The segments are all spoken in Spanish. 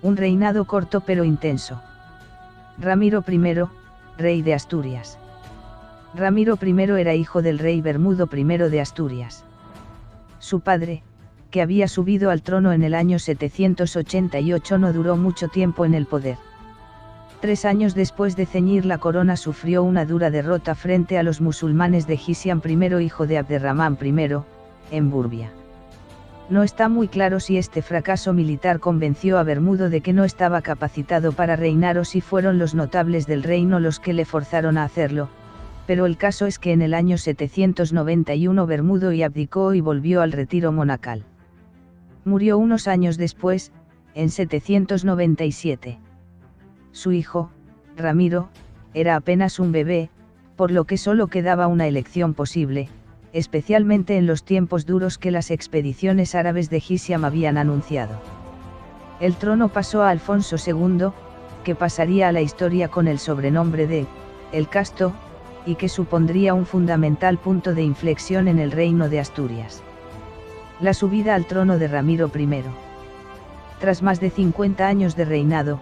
Un reinado corto pero intenso. Ramiro I, rey de Asturias. Ramiro I era hijo del rey Bermudo I de Asturias. Su padre, que había subido al trono en el año 788, no duró mucho tiempo en el poder. 3 años después de ceñir la corona sufrió una dura derrota frente a los musulmanes de Hisham I, hijo de Abderramán I, en Burbia. No está muy claro si este fracaso militar convenció a Bermudo de que no estaba capacitado para reinar o si fueron los notables del reino los que le forzaron a hacerlo, pero el caso es que en el año 791 Bermudo abdicó y volvió al retiro monacal. Murió unos años después, en 797. Su hijo, Ramiro, era apenas un bebé, por lo que solo quedaba una elección posible, especialmente en los tiempos duros que las expediciones árabes de Hisham habían anunciado. El trono pasó a Alfonso II, que pasaría a la historia con el sobrenombre de El Casto, y que supondría un fundamental punto de inflexión en el reino de Asturias. La subida al trono de Ramiro I. Tras más de 50 años de reinado,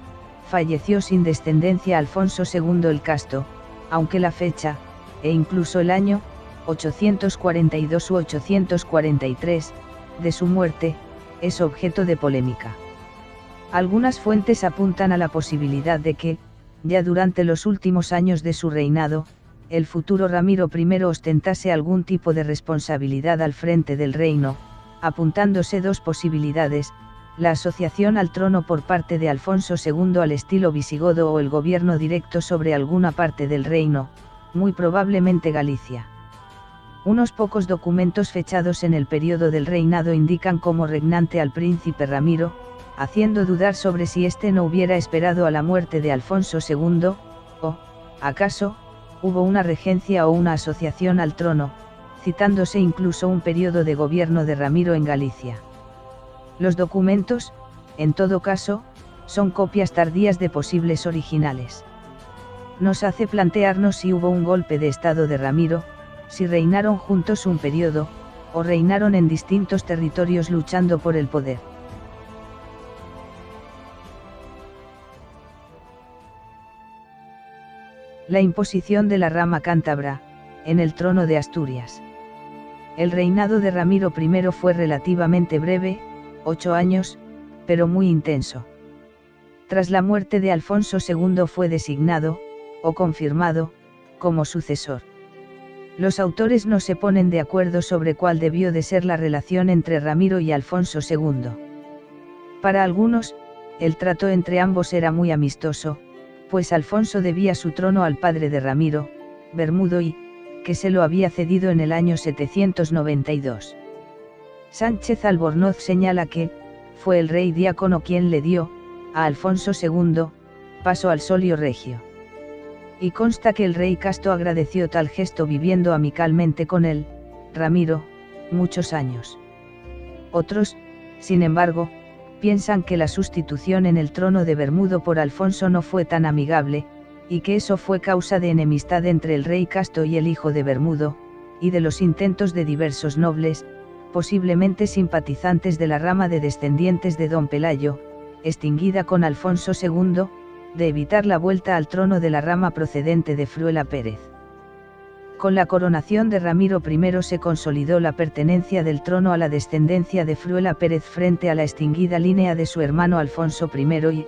falleció sin descendencia Alfonso II el Casto, aunque la fecha, e incluso el año, 842 u 843, de su muerte, es objeto de polémica. Algunas fuentes apuntan a la posibilidad de que, ya durante los últimos años de su reinado, el futuro Ramiro I ostentase algún tipo de responsabilidad al frente del reino, apuntándose 2 posibilidades: la asociación al trono por parte de Alfonso II al estilo visigodo o el gobierno directo sobre alguna parte del reino, muy probablemente Galicia. Unos pocos documentos fechados en el periodo del reinado indican como regnante al príncipe Ramiro, haciendo dudar sobre si éste no hubiera esperado a la muerte de Alfonso II, o, acaso, hubo una regencia o una asociación al trono, citándose incluso un periodo de gobierno de Ramiro en Galicia. Los documentos, en todo caso, son copias tardías de posibles originales. Nos hace plantearnos si hubo un golpe de estado de Ramiro, si reinaron juntos un periodo, o reinaron en distintos territorios luchando por el poder. La imposición de la rama cántabra, en el trono de Asturias. El reinado de Ramiro I fue relativamente breve, 8 años, pero muy intenso. Tras la muerte de Alfonso II fue designado, o confirmado, como sucesor. Los autores no se ponen de acuerdo sobre cuál debió de ser la relación entre Ramiro y Alfonso II. Para algunos, el trato entre ambos era muy amistoso, pues Alfonso debía su trono al padre de Ramiro, Bermudo I, que se lo había cedido en el año 792. Sánchez Albornoz señala que, fue el rey diácono quien le dio, a Alfonso II, paso al solio regio. Y consta que el rey Casto agradeció tal gesto viviendo amicalmente con él, Ramiro, muchos años. Otros, sin embargo, piensan que la sustitución en el trono de Bermudo por Alfonso no fue tan amigable, y que eso fue causa de enemistad entre el rey Casto y el hijo de Bermudo, y de los intentos de diversos nobles, posiblemente simpatizantes de la rama de descendientes de don Pelayo, extinguida con Alfonso II, de evitar la vuelta al trono de la rama procedente de Fruela Pérez. Con la coronación de Ramiro I se consolidó la pertenencia del trono a la descendencia de Fruela Pérez frente a la extinguida línea de su hermano Alfonso I y,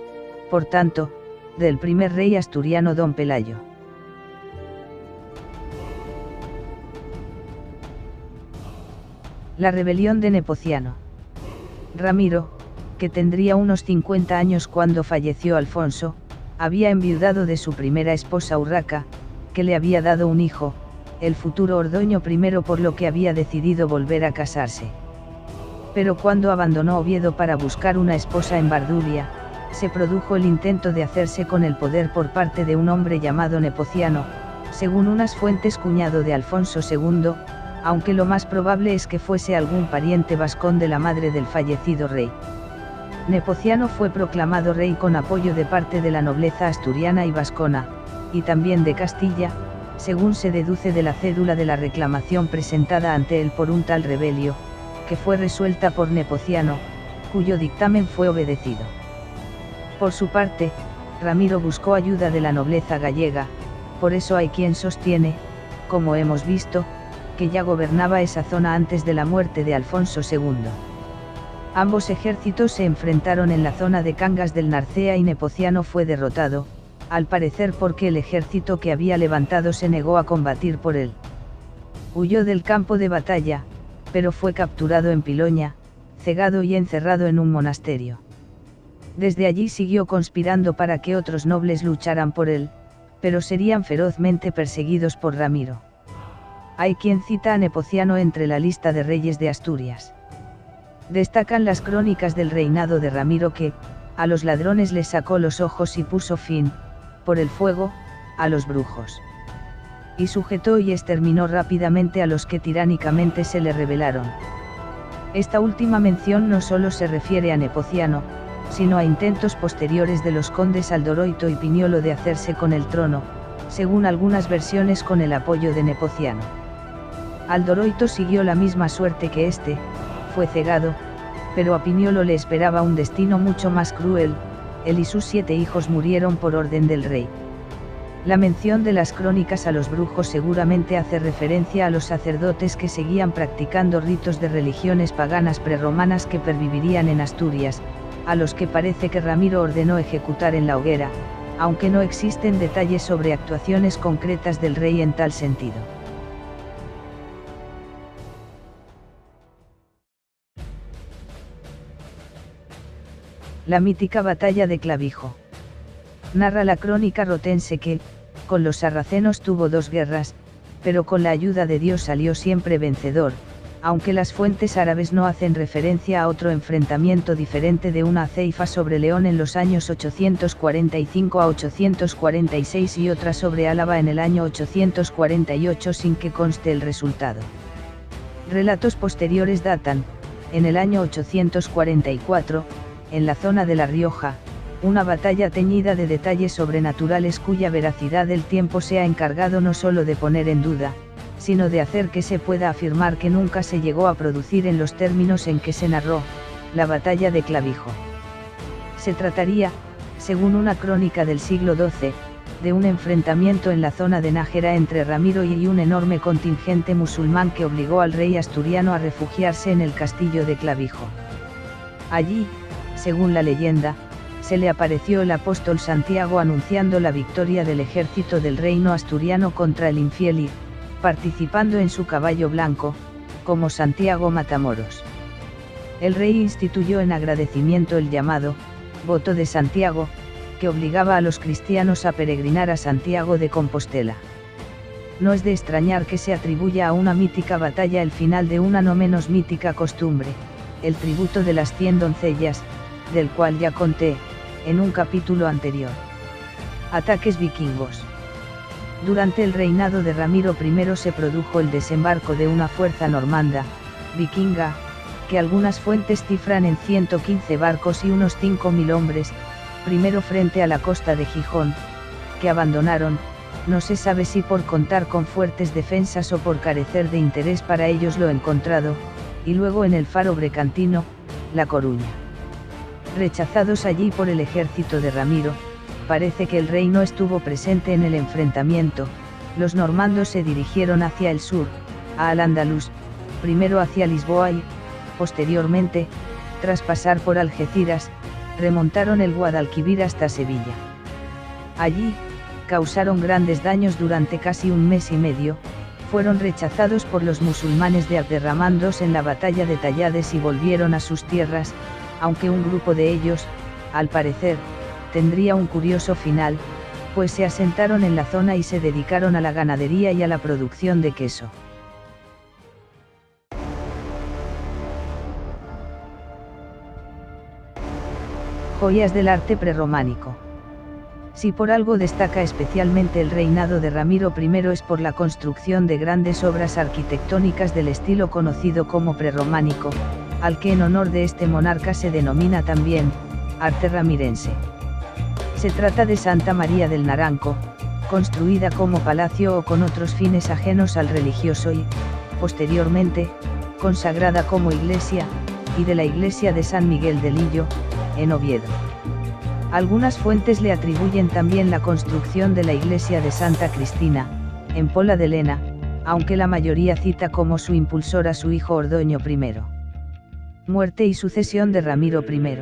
por tanto, del primer rey asturiano don Pelayo. La rebelión de Nepociano. Ramiro, que tendría unos 50 años cuando falleció Alfonso, había enviudado de su primera esposa Urraca, que le había dado un hijo, el futuro Ordoño I, por lo que había decidido volver a casarse. Pero cuando abandonó Oviedo para buscar una esposa en Bardulia, se produjo el intento de hacerse con el poder por parte de un hombre llamado Nepociano, según unas fuentes cuñado de Alfonso II, aunque lo más probable es que fuese algún pariente vascón de la madre del fallecido rey. Nepociano fue proclamado rey con apoyo de parte de la nobleza asturiana y vascona, y también de Castilla, según se deduce de la cédula de la reclamación presentada ante él por un tal Rebelio, que fue resuelta por Nepociano, cuyo dictamen fue obedecido. Por su parte, Ramiro buscó ayuda de la nobleza gallega, por eso hay quien sostiene, como hemos visto, que ya gobernaba esa zona antes de la muerte de Alfonso II. Ambos ejércitos se enfrentaron en la zona de Cangas del Narcea y Nepociano fue derrotado, al parecer porque el ejército que había levantado se negó a combatir por él. Huyó del campo de batalla, pero fue capturado en Piloña, cegado y encerrado en un monasterio. Desde allí siguió conspirando para que otros nobles lucharan por él, pero serían ferozmente perseguidos por Ramiro. Hay quien cita a Nepociano entre la lista de reyes de Asturias. Destacan las crónicas del reinado de Ramiro que, a los ladrones les sacó los ojos y puso fin, por el fuego, a los brujos. Y sujetó y exterminó rápidamente a los que tiránicamente se le rebelaron. Esta última mención no solo se refiere a Nepociano, sino a intentos posteriores de los condes Aldoroito y Piñolo de hacerse con el trono, según algunas versiones con el apoyo de Nepociano. Aldoroito siguió la misma suerte que este, fue cegado, pero a Piñolo le esperaba un destino mucho más cruel, él y sus 7 hijos murieron por orden del rey. La mención de las crónicas a los brujos seguramente hace referencia a los sacerdotes que seguían practicando ritos de religiones paganas prerromanas que pervivirían en Asturias, a los que parece que Ramiro ordenó ejecutar en la hoguera, aunque no existen detalles sobre actuaciones concretas del rey en tal sentido. La mítica batalla de Clavijo. Narra la crónica rotense que, con los sarracenos tuvo 2 guerras, pero con la ayuda de Dios salió siempre vencedor, aunque las fuentes árabes no hacen referencia a otro enfrentamiento diferente de una ceifa sobre León en los años 845 a 846 y otra sobre Álava en el año 848 sin que conste el resultado. Relatos posteriores datan, en el año 844, en la zona de La Rioja, una batalla teñida de detalles sobrenaturales cuya veracidad el tiempo se ha encargado no solo de poner en duda, sino de hacer que se pueda afirmar que nunca se llegó a producir en los términos en que se narró, la batalla de Clavijo. Se trataría, según una crónica del siglo XII, de un enfrentamiento en la zona de Nájera entre Ramiro y un enorme contingente musulmán que obligó al rey asturiano a refugiarse en el castillo de Clavijo. Allí, según la leyenda, se le apareció el apóstol Santiago anunciando la victoria del ejército del reino asturiano contra el infiel y, participando en su caballo blanco, como Santiago Matamoros. El rey instituyó en agradecimiento el llamado voto de Santiago, que obligaba a los cristianos a peregrinar a Santiago de Compostela. No es de extrañar que se atribuya a una mítica batalla el final de una no menos mítica costumbre, el tributo de las 100 doncellas, del cual ya conté, en un capítulo anterior. Ataques vikingos. Durante el reinado de Ramiro I se produjo el desembarco de una fuerza normanda, vikinga, que algunas fuentes cifran en 115 barcos y unos 5.000 hombres, primero frente a la costa de Gijón, que abandonaron, no se sabe si por contar con fuertes defensas o por carecer de interés para ellos lo encontrado, y luego en el faro brecantino, La Coruña. Rechazados allí por el ejército de Ramiro, parece que el rey no estuvo presente en el enfrentamiento, los normandos se dirigieron hacia el sur, a Al-Ándalus, primero hacia Lisboa y, posteriormente, tras pasar por Algeciras, remontaron el Guadalquivir hasta Sevilla. Allí, causaron grandes daños durante casi un mes y medio, fueron rechazados por los musulmanes de Abderramán II en la batalla de Tallades y volvieron a sus tierras, aunque un grupo de ellos, al parecer, tendría un curioso final, pues se asentaron en la zona y se dedicaron a la ganadería y a la producción de queso. Joyas del arte prerrománico. Si por algo destaca especialmente el reinado de Ramiro I es por la construcción de grandes obras arquitectónicas del estilo conocido como prerrománico, al que en honor de este monarca se denomina también, arte ramirense. Se trata de Santa María del Naranco, construida como palacio o con otros fines ajenos al religioso y, posteriormente, consagrada como iglesia, y de la iglesia de San Miguel de Lillo, en Oviedo. Algunas fuentes le atribuyen también la construcción de la iglesia de Santa Cristina, en Pola de Lena, aunque la mayoría cita como su impulsor a su hijo Ordoño I. Muerte y sucesión de Ramiro I.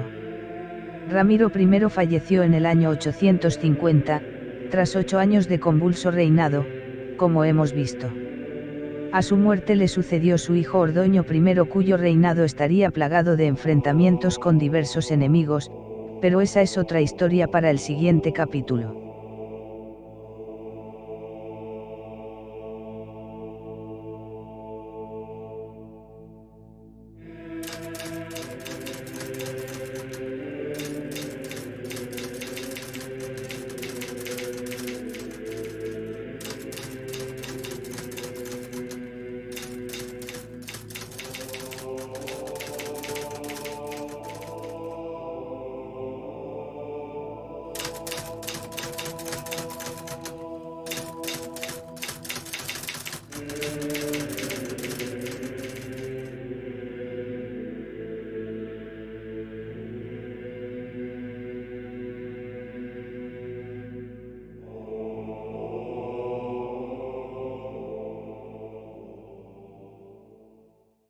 Ramiro I falleció en el año 850, tras 8 años de convulso reinado, como hemos visto. A su muerte le sucedió su hijo Ordoño I, cuyo reinado estaría plagado de enfrentamientos con diversos enemigos, pero esa es otra historia para el siguiente capítulo.